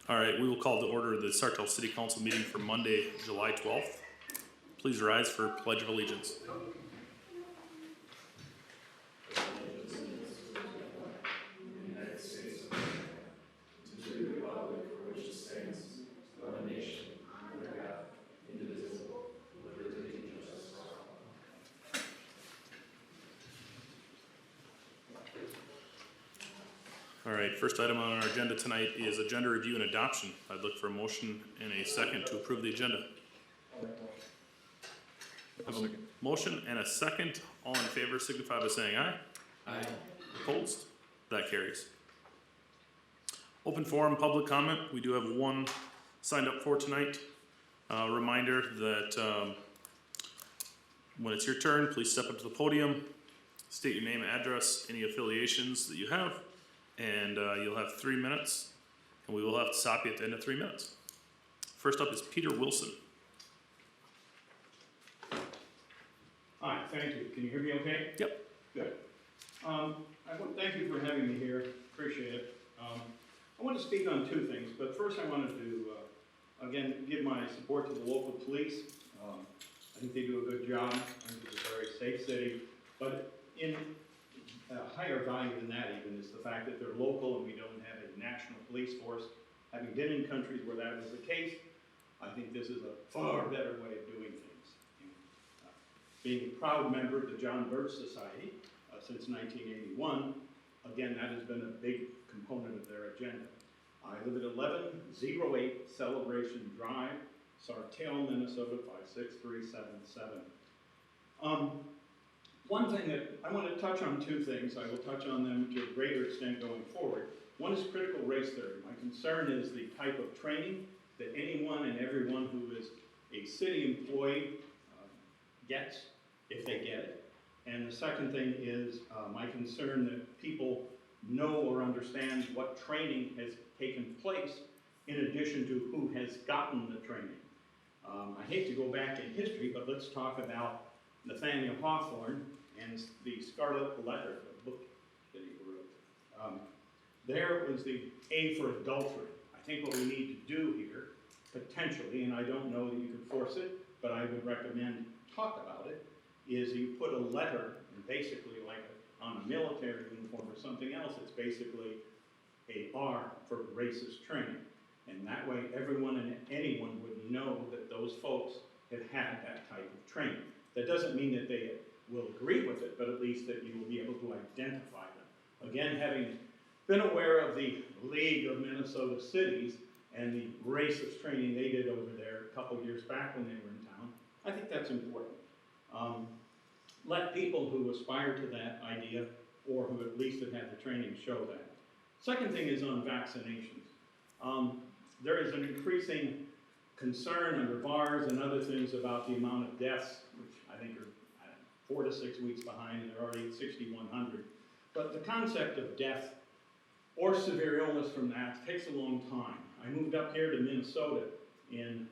All right, we will call to order the Sartell City Council meeting for Monday, July 12th. Please rise for Pledge of Allegiance. All right, first item on our agenda tonight is agenda review and adoption. I'd look for a motion and a second to approve the agenda. I have a motion and a second. All in favor signify by saying aye. Aye. Opposed? That carries. Open forum public comment. We do have one signed up for tonight. Reminder that when it's your turn, please step up to the podium, state your name and address, any affiliations that you have, and you'll have 3 minutes, and we will have to stop you at the end of 3 minutes. First up is Peter Wilson. Hi, thank you. Can you hear me okay? Yep. Good. Thank you for having me here. Appreciate it. I want to speak on two things, but first I wanted to, again, give my support to the local police. I think they do a good job. I think it's a very safe city, but in higher value than that even is the fact that they're local and we don't have a national police force. Having been in countries where that was the case, I think this is a far better way of doing things. Being a proud member of the John Birch Society since 1981, again, that has been a big component of their agenda. I live at 1108 Celebration Drive, Sartell, Minnesota 56377. One thing that I want to touch on, two things. I will touch on them to a greater extent going forward. One is critical race theory. My concern is the type of training that anyone and everyone who is a city employee gets, if they get it. And the second thing is my concern that people know or understand what training has taken place in addition to who has gotten the training. I hate to go back in history, but let's talk about Nathaniel Hawthorne and the Scarlet Letter, the book that he wrote. There was the A for adultery. I think what we need to do here, potentially, and I don't know that you can force it, but I would recommend talk about it, is you put a letter, and basically like on a military uniform or something else, it's basically a R for racist training. And that way everyone and anyone would know that those folks have had that type of training. That doesn't mean that they will agree with it, but at least that you will be able to identify them. Again, having been aware of the League of Minnesota Cities and the racist training they did over there a couple years back when they were in town, I think that's important. Let people who aspire to that idea or who at least have had the training show that. Second thing is on vaccinations. There is an increasing concern under VARs and other things about the amount of deaths, which I think are 4 to 6 weeks behind, and they're already at 6,100. But the concept of death or severe illness from that takes a long time. I moved up here to Minnesota in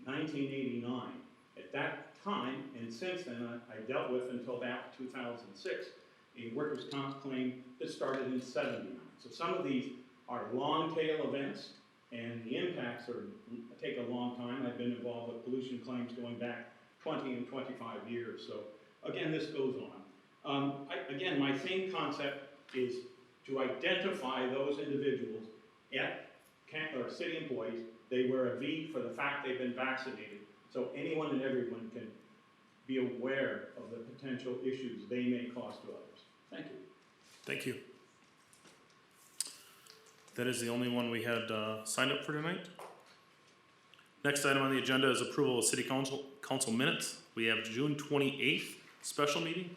1989. At that time, and since then, I dealt with until about 2006, a workers' comp claim that started in 79. So some of these are long tail events, and the impacts take a long time. I've been involved with pollution claims going back 20 and 25 years. So again, this goes on. Again, my same concept is to identify those individuals or city employees. They wear a V for the fact they've been vaccinated. So anyone and everyone can be aware of the potential issues they may cause to others. Thank you. Thank you. That is the only one we had signed up for tonight. Next item on the agenda is approval of City Council minutes. We have June 28th special meeting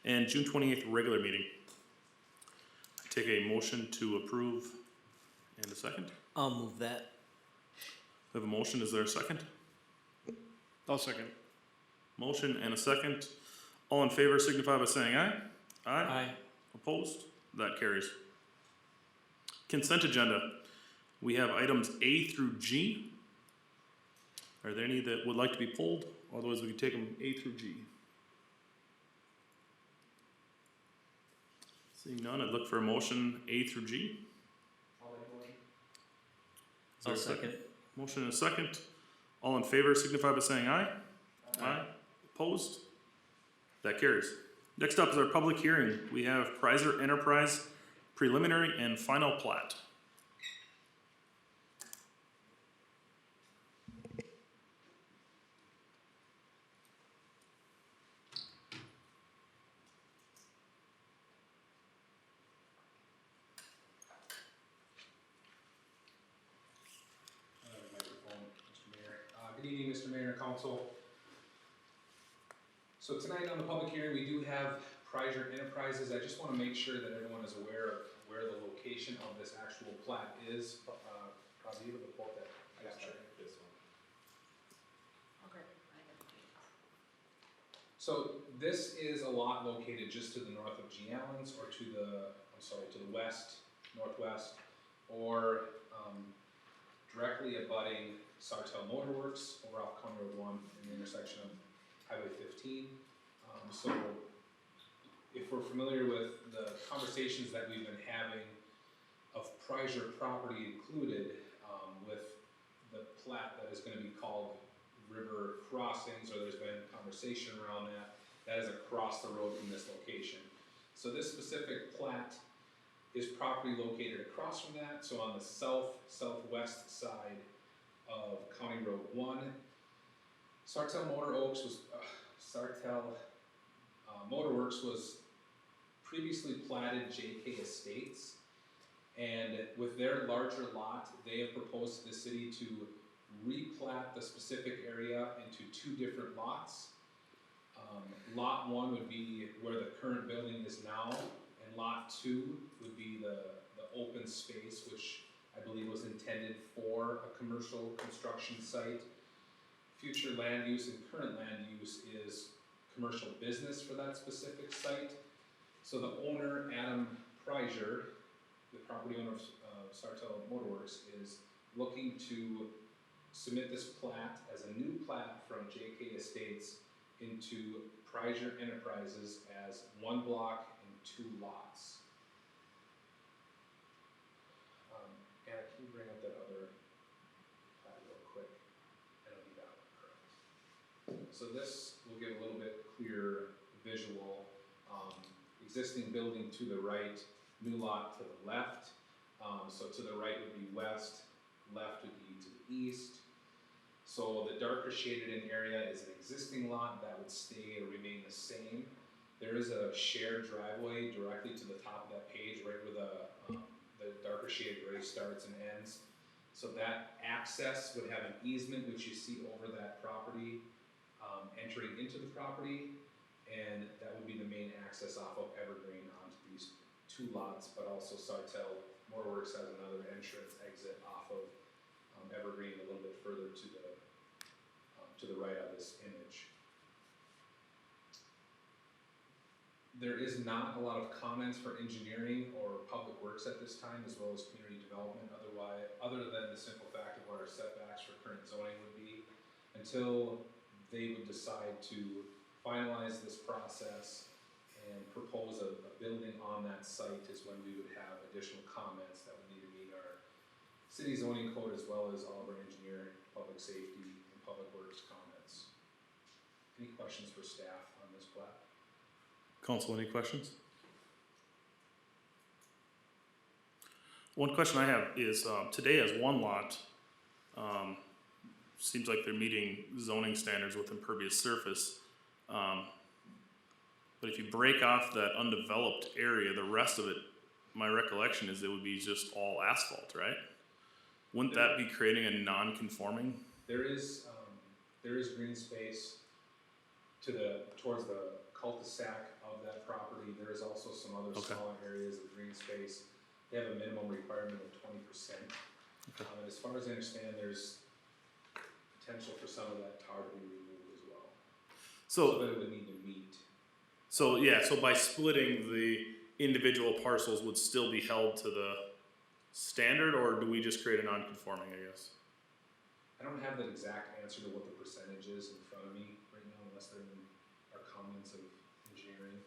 and June 28th regular meeting. I take a motion to approve and a second. I'll move that. We have a motion. Is there a second? I'll second. Motion and a second. All in favor signify by saying aye. Aye. Opposed? That carries. Consent agenda. We have items A through G. Are there any that would like to be pulled? Otherwise, we can take them A through G. Seeing none, I'd look for a motion A through G. I'll make a motion. Is there I'll a second. Motion and a second. All in favor signify by saying aye. Aye. Opposed? That carries. Next up is our public hearing. We have Prizer Enterprise preliminary and final plat. Microphone, Mr. Mayor. Good evening, Mr. Mayor and Council. So tonight on the public hearing, we do have Prizer Enterprises. I just want to make sure that everyone is aware of where the location of this actual plat is. Probably able to quote that. Yeah, Yes, sir. this one. Okay. So this is a lot located just to the north of G. Allen's, or to the, to the west, northwest, or directly abutting Sartell Motorworks over off County Road 1 in the intersection of Highway 15. So if we're familiar with the conversations that we've been having of Prizer property included, with the plat that is going to be called River Crossings, or there's been conversation around that, that is across the road from this location. So this specific plat is property located across from that, so on the southwest side of County Road 1. Sartell Motorworks was previously platted JK Estates, and with their larger lot, they have proposed to the city to replat the specific area into two different lots. Lot 1 would be where the current building is now, and Lot 2 would be the open space, which I believe was intended for a commercial construction site. Future land use and current land use is commercial business for that specific site. So the owner, Adam Prizer, the property owner of Sartell Motorworks, is looking to submit this plat as a new plat from JK Estates into Prizer Enterprises as one block and two lots. Anna, can you bring up that other plat real quick? I don't need that one, correct. So this will give a little bit clearer visual. Existing building to the right, new lot to the left. So to the right would be west, left would be to the east. So the darker shaded in area is an existing lot that would stay or remain the same. There is a shared driveway directly to the top of that page, right where the darker shaded gray starts and ends. So that access would have an easement, which you see over that property, entering into the property, and that would be the main access off of Evergreen onto these two lots, but also Sartell Motorworks has another entrance exit off of Evergreen a little bit further to the right of this image. There is not a lot of comments for engineering or public works at this time, as well as community development, other than the simple fact of what our setbacks for current zoning would be, until they would decide to finalize this process and propose a building on that site is when we would have additional comments that would need to meet our city zoning code, as well as all of our engineering, public safety, and public works comments. Any questions for staff on this plat? Council, any questions? One question I have is, today as one lot, seems like they're meeting zoning standards with impervious surface. But if you break off that undeveloped area, the rest of it, my recollection is it would be just all asphalt, right? Wouldn't that be creating a non-conforming? There is green space towards the cul-de-sac of that property. There is also some other Okay. smaller areas of green space. They have a minimum requirement of 20%. Okay. And as far as I understand, there's potential for some of that tar to be removed as well. So that it would need to meet. So by splitting, the individual parcels would still be held to the standard, or do we just create a non-conforming, I guess? I don't have that exact answer to what the percentage is in front of me right now, unless they're in our comments of engineering.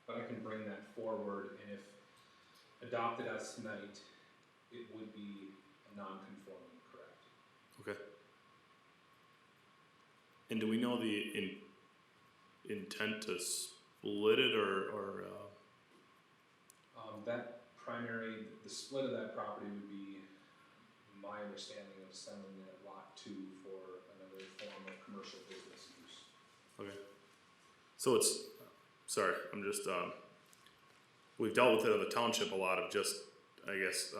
But I can bring that forward, and if adopted as tonight, it would be non-conforming, correct? Okay. And do we know the intent to split it or That primary, the split of that property would be my understanding of selling that lot 2 for another form of commercial business use. okay. So it's, sorry, I'm just, we've dealt with it in the township a lot of just, I guess,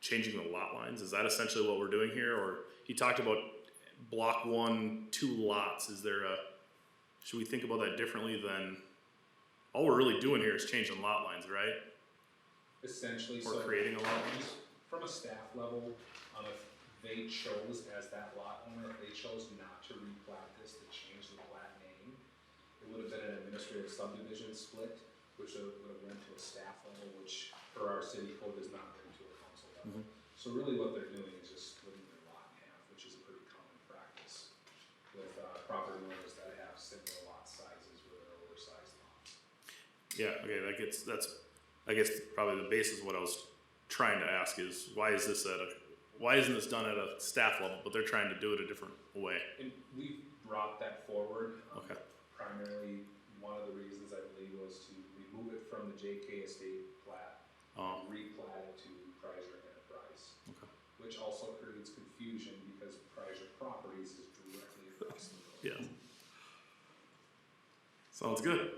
changing the lot lines. Is that essentially what we're doing here? Or he talked about block 1, 2 lots. Is there should we think about that differently than, all we're really doing here is changing lot lines, right? Essentially, Or creating a lot lines? from a staff level, if they chose as that lot owner, if they chose not to replat this, to change the plat name, it would have been an administrative subdivision split, which would have went to a staff level, which per our city code does not bring to a council level. So really what they're doing is just splitting their lot in half, which is a pretty common practice with property owners that have similar lot sizes where they're oversized lots. Yeah, okay, that's, I guess probably the basis of what I was trying to ask is, why isn't this done at a staff level, but they're trying to do it a different way? And we brought that forward. Okay. Primarily, one of the reasons I believe was to remove it from the JK Estate plat, and replat it to Prizer Enterprise. Okay. Which also creates confusion because Prizer Properties is directly across the road. Yeah. Sounds good.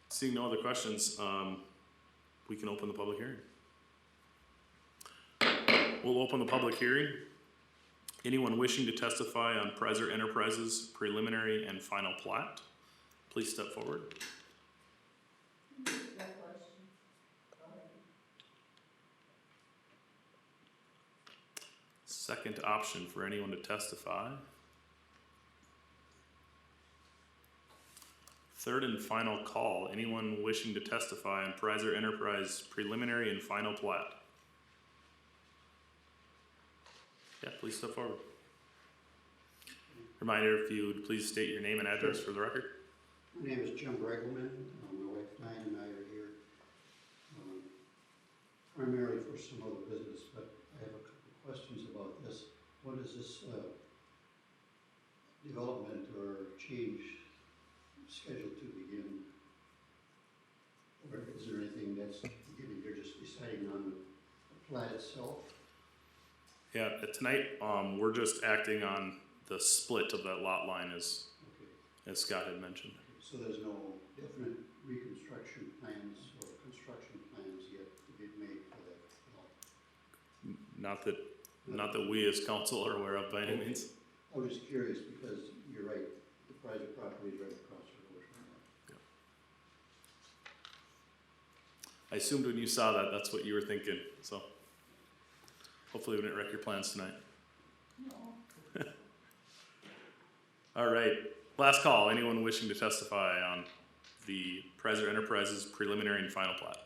Seeing no other questions, we can open the public hearing. We'll open the public hearing. Anyone wishing to testify on Prizer Enterprises preliminary and final plat, please step forward. Second option for anyone to testify. Third and final call, anyone wishing to testify on Prizer Enterprise preliminary and final plat. Yeah, please step forward. Reminder, if you would please state your name and address for the record. My name is Jim Bregelman. My wife Diane and I are here primarily for some other business, but I have a couple of questions about this. What is this development or change scheduled to begin? Or is there anything that's beginning? You're just deciding on the plat itself? Yeah, tonight, we're just acting on the split of that lot line as Scott had mentioned. So there's no definite reconstruction plans or construction plans yet to be made for that? Not that we as council are aware of by any means. I was just curious because you're right, the private property is right across the road from that. I assumed when you saw that, that's what you were thinking, so hopefully we didn't wreck your plans tonight. No. All right, last call, anyone wishing to testify on the Prizer Enterprises preliminary and final plat?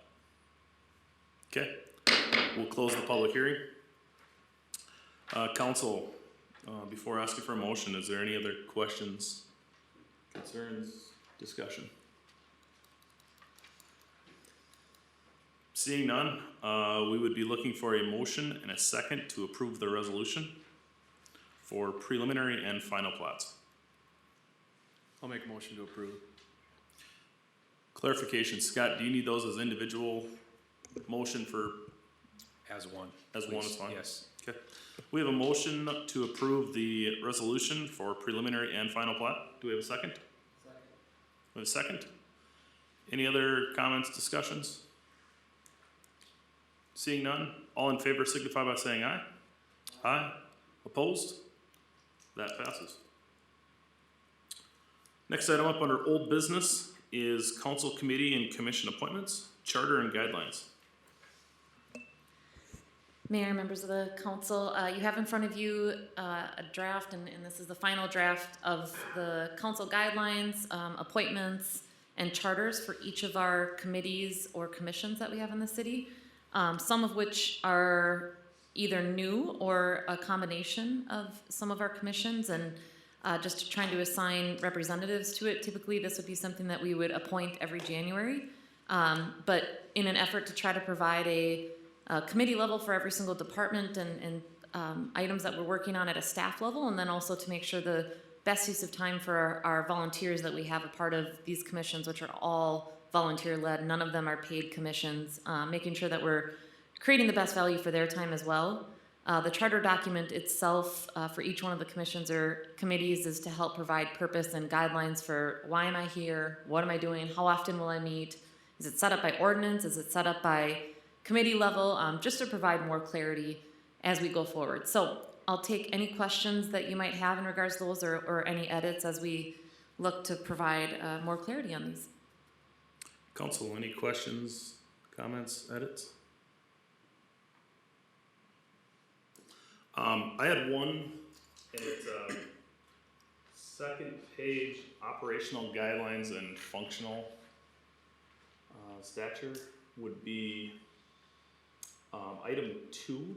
Okay, we'll close the public hearing. Council, before asking for a motion, is there any other questions, concerns, discussion? Seeing none, we would be looking for a motion and a second to approve the resolution for preliminary and final plats. I'll make a motion to approve. Clarification, Scott, do you need those as individual motion for, As one. as one is please. fine? Yes. Okay. We have a motion to approve the resolution for preliminary and final plat. Do we have a second? Second. We have a second? Any other comments, discussions? Seeing none, all in favor signify by saying aye. Aye. Opposed? That passes. Next item up under old business is council committee and commission appointments, charter and guidelines. Mayor, members of the council, you have in front of you a draft, and this is the final draft of the council guidelines, appointments, and charters for each of our committees or commissions that we have in the city, some of which are either new or a combination of some of our commissions, and just trying to assign representatives to it. Typically, this would be something that we would appoint every January, but in an effort to try to provide a committee level for every single department and items that we're working on at a staff level, and then also to make sure the best use of time for our volunteers that we have a part of these commissions, which are all volunteer-led. None of them are paid commissions, making sure that we're creating the best value for their time as well. The charter document itself for each one of the commissions or committees is to help provide purpose and guidelines for why am I here, what am I doing, how often will I meet, is it set up by ordinance, is it set up by committee level, just to provide more clarity as we go forward. So I'll take any questions that you might have in regards to those or any edits as we look to provide more clarity on these. Council, any questions, comments, edits? I had one, and it's second page, operational guidelines and functional stature would be item 2.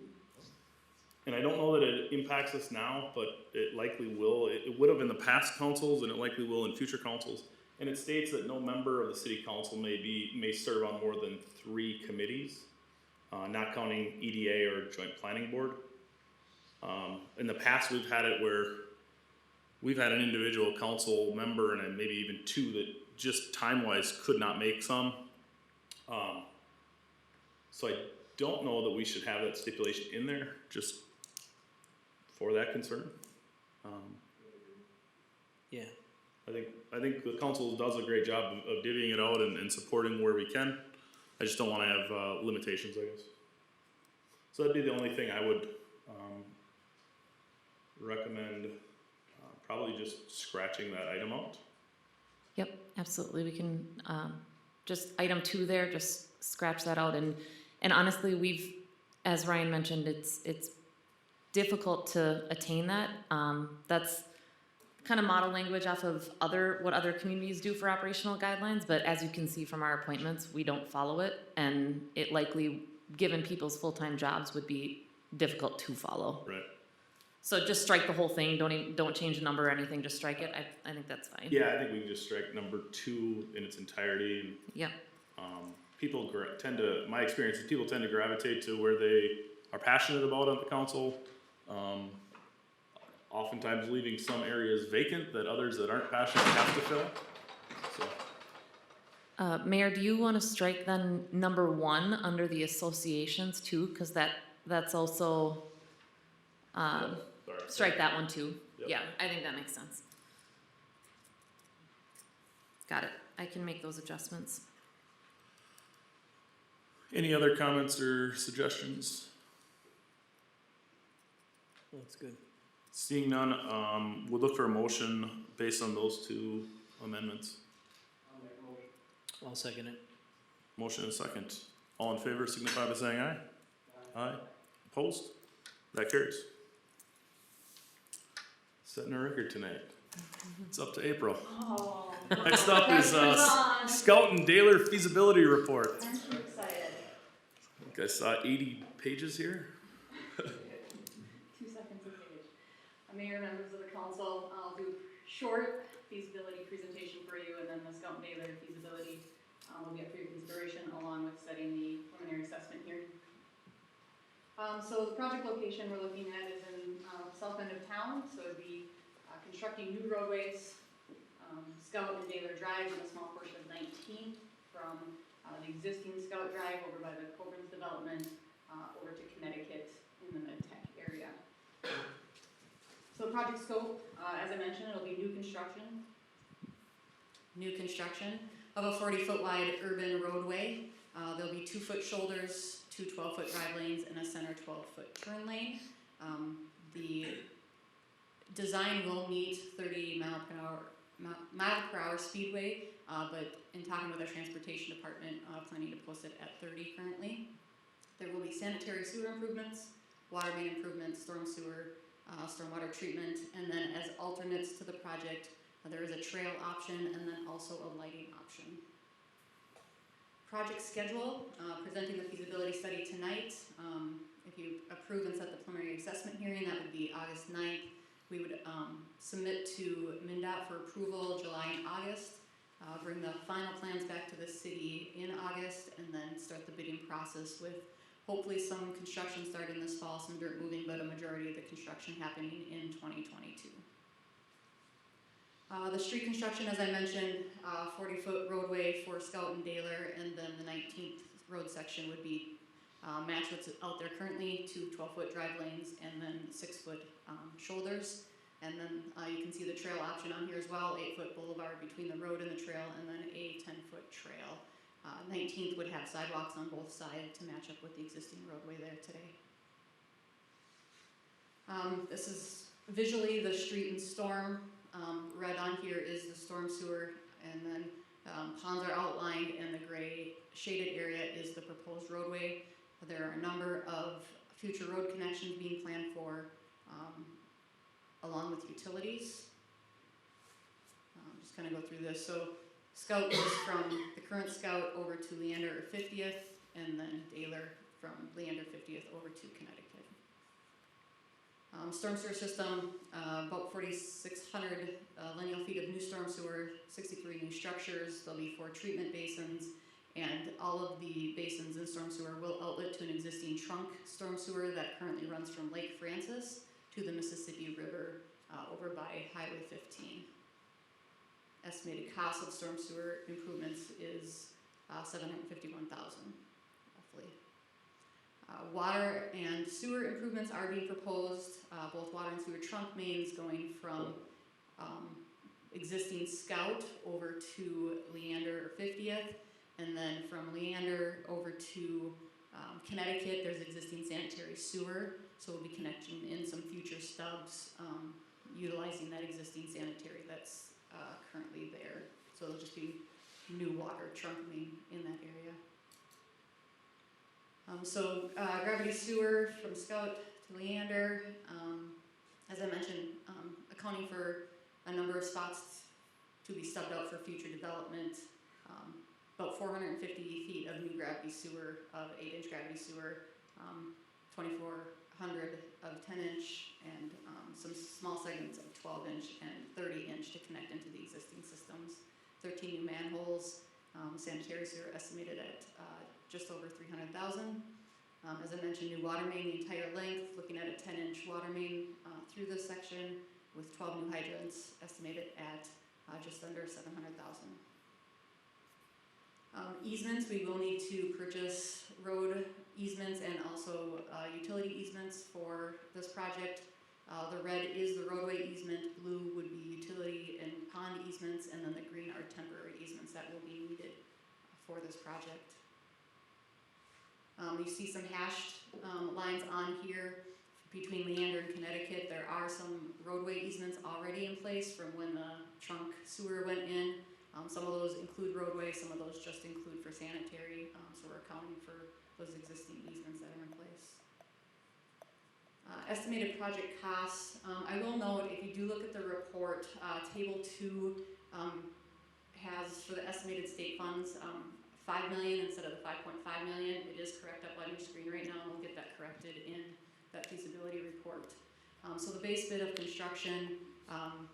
And I don't know that it impacts us now, but it likely will. It would have in the past councils, and it likely will in future councils. And it states that no member of the city council may serve on more than 3 committees, not counting EDA or joint planning board. In the past, we've had it where we've had an individual council member and maybe even 2 that just time-wise could not make some. So I don't know that we should have that stipulation in there just for that concern. Yeah. I think the council does a great job of divvying it out and supporting where we can. I just don't want to have limitations, I guess. So that'd be the only thing I would recommend, probably just scratching that item out. Yep, absolutely. We can just item 2 there, just scratch that out. And honestly, we've, as Ryan mentioned, it's difficult to attain that. That's kind of model language off of what other communities do for operational guidelines, but as you can see from our appointments, we don't follow it, and it likely, given people's full-time jobs, would be difficult to follow. Right. So just strike the whole thing. Don't change the number or anything. Just strike it. I think that's fine. Yeah, I think we can just strike number 2 in its entirety. Yep. People tend to, my experience is people tend to gravitate to where they are passionate about on the council. Oftentimes leaving some areas vacant that others that aren't passionate have to fill. So. Mayor, do you want to strike then number 1 under the associations too? Because that's also Sorry. strike that one too. Yep. Yeah, I think that makes sense. Got it. I can make those adjustments. Any other comments or suggestions? That's good. Seeing none, we'll look for a motion based on those 2 amendments. I'll second it. Motion and second. All in favor signify by saying aye. Aye. Opposed? That carries. Setting a record tonight. It's up to April. Oh. Next up is Scout and Daler feasibility report. I'm too excited. I think I saw 80 pages here. 2 seconds a page. Mayor, members of the council, I'll do short feasibility presentation for you, and then the Scout and Daler feasibility will get for your consideration along with setting the preliminary assessment hearing. So the project location we're looking at is in south end of town, so it'd be constructing new roadways, Scout and Daler Drive and a small portion of 19th from the existing Scout Drive over by the Coburn's development over to Connecticut in the Mid-Tech area. So the project scope, as I mentioned, it'll be new construction of a 40-foot wide urban roadway. There'll be 2-foot shoulders, 2 12-foot drive lanes, and a center 12-foot turn lane. The design will meet 30 mile per hour speedway, but in talking with our transportation department, planning to post it at 30 currently. There will be sanitary sewer improvements, water main improvements, storm sewer, stormwater treatment, and then as alternates to the project, there is a trail option and then also a lighting option. Project schedule, presenting the feasibility study tonight. If you approve and set the preliminary assessment hearing, that would be August 9th. We would submit to MnDOT for approval July and August, bring the final plans back to the city in August, and then start the bidding process with hopefully some construction starting this fall, some dirt moving, but a majority of the construction happening in 2022. The street construction, as I mentioned, 40-foot roadway for Scout and Daler, and then the 19th road section would be match what's out there currently, 2 12-foot drive lanes, and then 6-foot shoulders. And then you can see the trail option on here as well, 8-foot boulevard between the road and the trail, and then a 10-foot trail. 19th would have sidewalks on both sides to match up with the existing roadway there today. This is visually the street and storm. Red on here is the storm sewer, and then ponds are outlined, and the gray shaded area is the proposed roadway. There are a number of future road connections being planned for, along with utilities. Just kind of go through this. So Scout goes from the current Scout over to Leander 50th, and then Daler from Leander 50th over to Connecticut. Storm sewer system, about 4,600 lineal feet of new storm sewer, 63 new structures. There'll be 4 treatment basins, and all of the basins in storm sewer will outlet to an existing trunk storm sewer that currently runs from Lake Francis to the Mississippi River over by Highway 15. Estimated cost of storm sewer improvements is $751,000, roughly. Water and sewer improvements are being proposed, both water and sewer trunk mains going from existing Scout over to Leander 50th, and then from Leander over to Connecticut, there's existing sanitary sewer, so we'll be connecting in some future stubs utilizing that existing sanitary that's currently there. So there'll just be new water trunk main in that area. Gravity sewer from Scout to Leander, as I mentioned, accounting for a number of spots to be stubbed out for future development. About 450 feet of new gravity sewer, of 8-inch gravity sewer, 2,400 of 10-inch, and some small segments of 12-inch and 30-inch to connect into the existing systems. 13 new manholes, sanitary sewer estimated at just over $300,000. As I mentioned, new water main the entire length, looking at a 10-inch water main through this section with 12 new hydrants estimated at just under $700,000. Easements, we will need to purchase road easements and also utility easements for this project. The red is the roadway easement, blue would be utility and pond easements, and then the green are temporary easements that will be needed for this project. You see some hashed lines on here between Leander and Connecticut. There are some roadway easements already in place from when the trunk sewer went in. Some of those include roadway, some of those just include for sanitary, so we're accounting for those existing easements that are in place. Estimated project costs. I will note, if you do look at the report, table 2 has, for the estimated state funds, $5 million instead of the $5.5 million. It is correct up on your screen right now, and we'll get that corrected in that feasibility report. So the base bid of construction,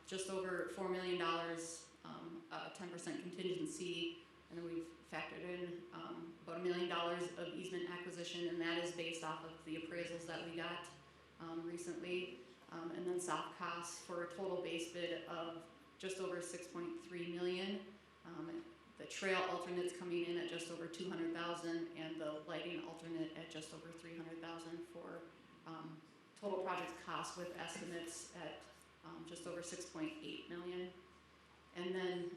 just over $4 million, 10% contingency, and then we've factored in about $1 million of easement acquisition, and that is based off of the appraisals that we got recently, and then soft costs for a total base bid of just over $6.3 million. The trail alternates coming in at just over $200,000, and the lighting alternate at just over $300,000 for total project cost with estimates at just over $6.8 million. And then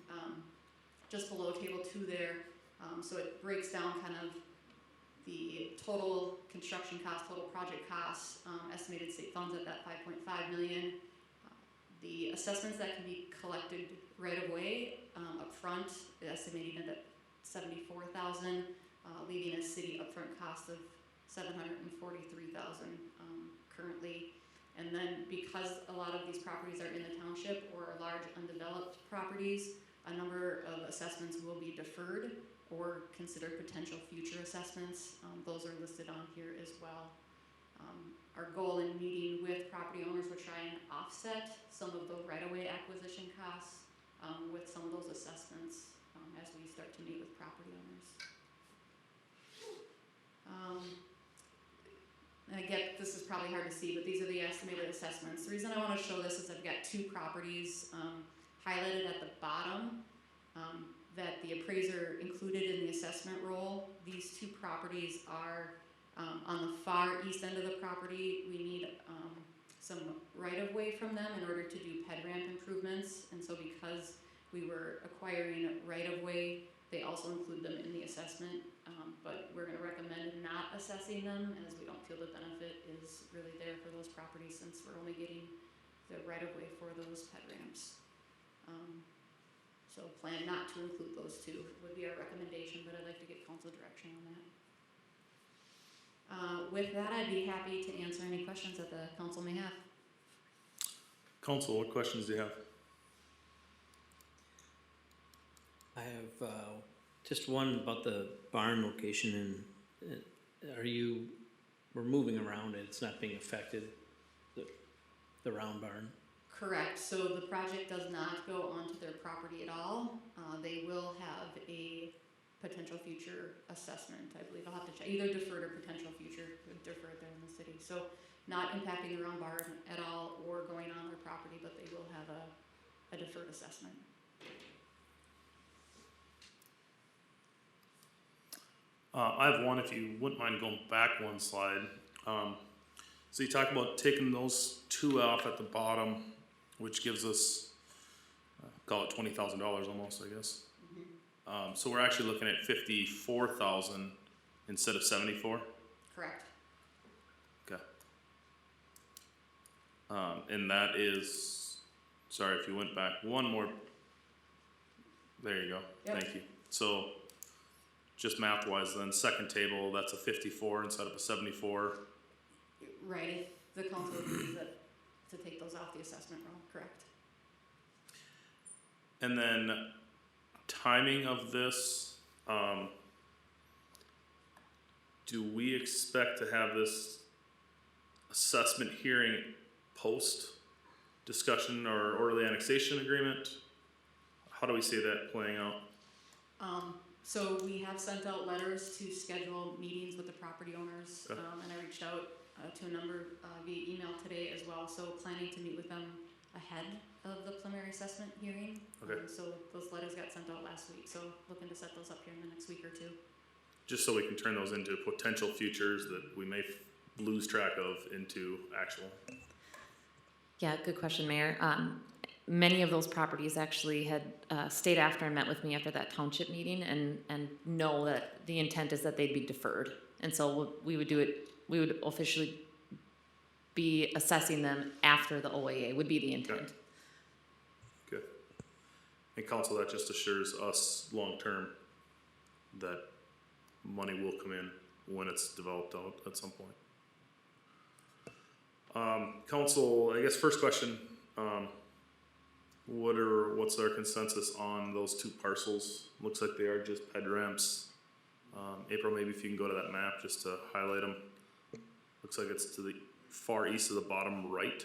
just below table 2 there, so it breaks down kind of the total construction cost, total project costs, estimated state funds at that $5.5 million. The assessments that can be collected right away up front, estimating it at $74,000, leaving a city upfront cost of $743,000 currently. And then because a lot of these properties are in the township or are large undeveloped properties, a number of assessments will be deferred or considered potential future assessments. Those are listed on here as well. Our goal in meeting with property owners will try and offset some of the right-of-way acquisition costs with some of those assessments as we start to meet with property owners. this is probably hard to see, but these are the estimated assessments. The reason I wanna show this is I've got two properties, highlighted at the bottom, that the appraiser included in the assessment roll. These two properties are, on the far east end of the property. We need, some right-of-way from them in order to do ped ramp improvements, and so because we were acquiring right-of-way, they also include them in the assessment, but we're gonna recommend not assessing them, as we don't feel the benefit is really there for those properties, since we're only getting the right-of-way for those ped ramps. So plan not to include those two, would be our recommendation, but I'd like to get council direction on that. With that, I'd be happy to answer any questions that the council may have. Council, what questions do you have? I have, just one about the barn location and, we're moving around it, it's not being affected, the round barn? Correct, so the project does not go onto their property at all. They will have a potential future assessment, I believe. I'll have to check, either deferred or potential future, deferred there in the city. So not impacting the round barn at all or going on their property, but they will have a deferred assessment. I have one, if you wouldn't mind going back one slide. So you talk about taking those two off at the bottom, which gives us, call it $20,000 almost, I guess. So we're actually looking at 54,000 instead of 74. Correct. Okay. And that is, sorry if you went back one more. There you go. Yep. Thank you. So just math wise then, second table, that's a 54 instead of a 74. Right, if the council agrees that to take those off the assessment roll, correct. And then timing of this, do we expect to have this assessment hearing post discussion or orderly annexation agreement? How do we see that playing out? So we have sent out letters to schedule meetings with the property owners, Okay. and I reached out to a number via email today as well, so planning to meet with them ahead of the preliminary assessment hearing. Okay. So those letters got sent out last week, so looking to set those up here in the next week or two. Just so we can turn those into potential futures that we may lose track of into actual. Yeah, good question, Mayor. Many of those properties actually had stayed after and met with me after that township meeting and know that the intent is that they'd be deferred. And so we would do it, we would officially be assessing them after the OAA would be the intent. Good. And council, that just assures us long-term that money will come in when it's developed out at some point. Council, I guess first question, what's our consensus on those two parcels? Looks like they are just ped ramps. April, maybe if you can go to that map just to highlight them. Looks like it's to the far east of the bottom right,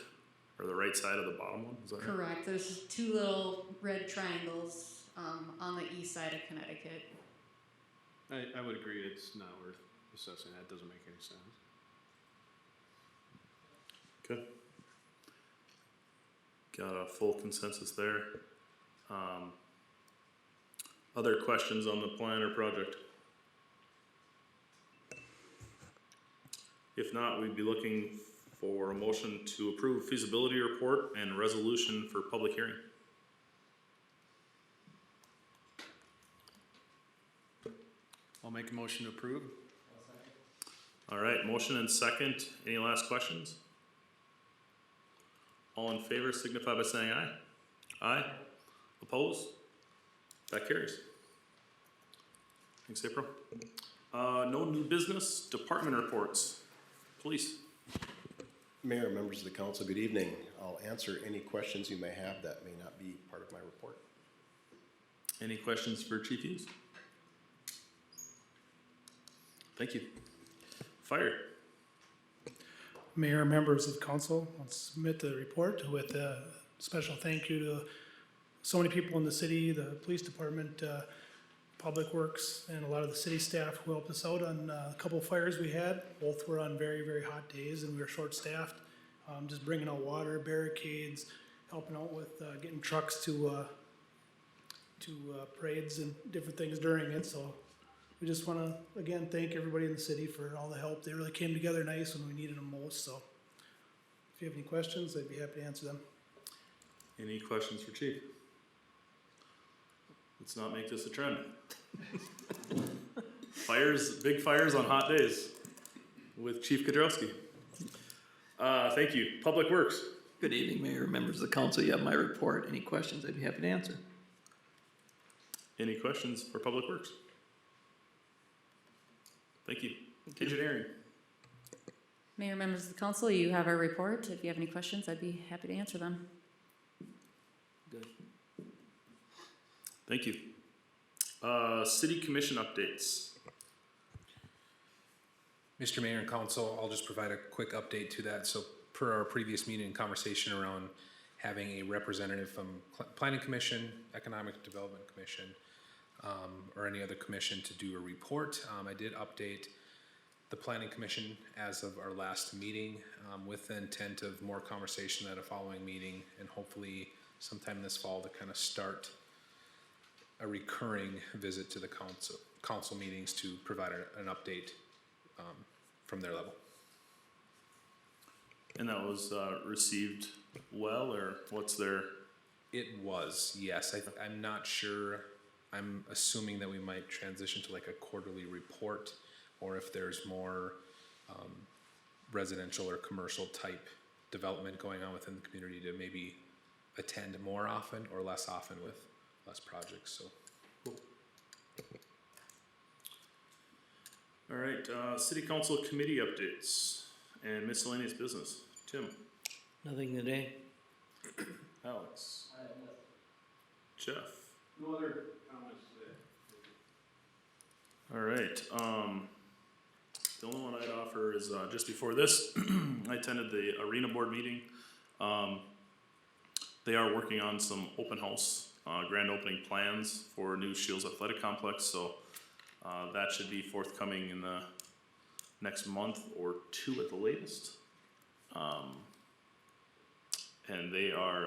or the right side of the bottom one, is that right? Correct, there's two little red triangles on the east side of Connecticut. I would agree, it's not worth assessing, that doesn't make any sense. Okay. Got a full consensus there. Other questions on the plan or project? If not, we'd be looking for a motion to approve feasibility report and resolution for public hearing. I'll make a motion to approve. All right, motion and second. Any last questions? All in favor signify by saying aye. Aye. Opposed? That carries. Thanks, April. No new business, department reports. Please. Mayor, members of the council, good evening. I'll answer any questions you may have that may not be part of my report. Any questions for Chief Hughes? Thank you. Fire. Mayor, members of council, I'll submit the report with a special thank you to so many people in the city, the police department, Public Works and a lot of the city staff who helped us out on a couple of fires we had. Both were on very, very hot days and we were short-staffed. Just bringing out water, barricades, helping out with getting trucks to parades and different things during it. So we just want to, again, thank everybody in the city for all the help. They really came together nice when we needed them most. So if you have any questions, I'd be happy to answer them. Any questions for Chief? Let's not make this a trend. Big fires on hot days with Chief Kudrowski. Thank you. Public Works. Good evening, Mayor, members of the council. You have my report. Any questions, I'd be happy to answer. Any questions for Public Works? Thank you. Engineering. Mayor, members of the council, you have our report. If you have any questions, I'd be happy to answer them. Good. Thank you. City Commission updates. Mr. Mayor and Council, I'll just provide a quick update to that. So per our previous meeting and conversation around having a representative from Planning Commission, Economic Development Commission, or any other commission to do a report, I did update the Planning Commission as of our last meeting with the intent of more conversation at a following meeting and hopefully sometime this fall to kind of start a recurring visit to the council meetings to provide an update from their level. And that was received well, or what's their? It was, yes. I'm not sure. I'm assuming that we might transition to like a quarterly report, or if there's more residential or commercial type development going on within the community to maybe attend more often or less often with less projects. So. Cool. All right, City Council committee updates and miscellaneous business. Tim. Nothing today? Alex. Jeff. No other comments today. All right. The only one I'd offer is just before this, I attended the arena board meeting. They are working on some open house, grand opening plans for new Shields Athletic Complex. So that should be forthcoming in the next month or two at the latest. And they are,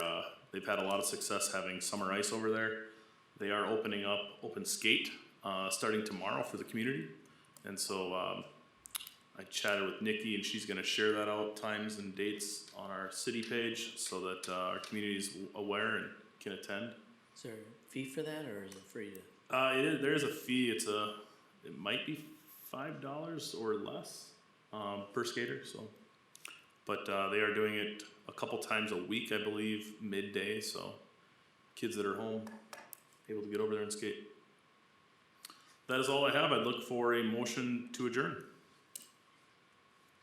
they've had a lot of success having summer ice over there. They are opening up open skate starting tomorrow for the community. And so I chatted with Nikki and she's gonna share that out, times and dates on our city page so that our community is aware and can attend. Is there a fee for that, or is it free to? There is a fee. It might be $5 or less per skater. So, but they are doing it a couple times a week, I believe, midday. So, kids that are home able to get over there and skate. That is all I have. I'd look for a motion to adjourn.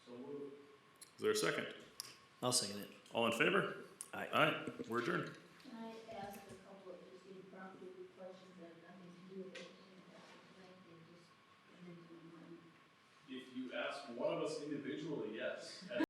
So moved. Is there a second? I'll second it. All in favor? Aye. Aye. We're adjourned. Can I ask a couple of just impromptu questions that have nothing to do with anything that happened tonight, they just come into my mind? If you ask one of us individually, yes.